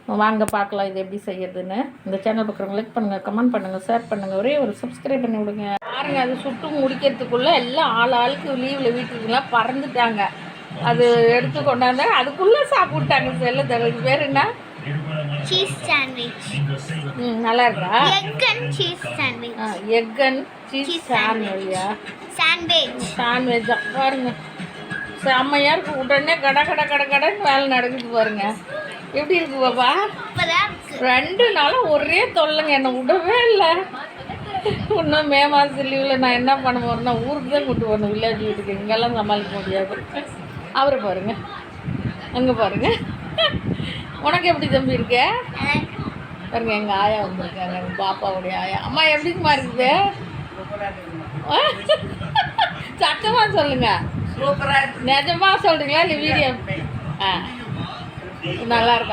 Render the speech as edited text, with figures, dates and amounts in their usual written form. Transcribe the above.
வாங்க பார்க்கலாம் இது எப்படி செய்யறதுன்னு. இந்த சேனல் பார்க்குறவங்க லைக் பண்ணுங்கள், கமெண்ட் பண்ணுங்கள், ஷேர் பண்ணுங்கள், ஒரே ஒரு சப்ஸ்கிரைப் பண்ணி விடுங்க. பாருங்க, அது சுட்டு முடிக்கிறதுக்குள்ளே எல்லாம் ஆளுக்கு லீவில் வீட்டுக்குலாம் பறந்துட்டாங்க. அது எடுத்து கொண்டாந்து அதுக்குள்ளே சாப்பிட்டாங்க. செல்ல தடவை பேர் என்ன? Cheese sandwich. நல்லா இருக்கா? Egg and cheese sandwich. Egg and cheese சாண்ட்விச்சா? சாண்ட்விச் பாருங்க, செம்மையாக இருக்குது. உடனே கடைன்னு வேலை நடக்குது பாருங்க. எப்படி இருக்கு பாப்பா? 2 நாளாக ஒரே தொல்லைங்க, என்னை விடவே இல்லை. இன்னும் மே மாதம் லீவில் நான் என்ன பண்ண போகிறேன்னா ஊருக்கு தான் கூப்பிட்டு போகணும், வில்லேஜ் வீட்டுக்கு. இங்கெல்லாம் சமாளிக்க முடியாது. அவரை பாருங்க, அங்கே பாருங்க. உனக்கு எப்படி தம்பி இருக்க? பாருங்க, எங்கள் ஆயா வந்துருக்காங்க, எங்கள் பாப்பாவுடைய ஆயா. அம்மா எப்படிமா இருக்குது? சத்தமாக சொல்லுங்க. நிஜமாக சொல்கிறீங்களா இல்லை வீடியோ? நல்லா இருக்கா?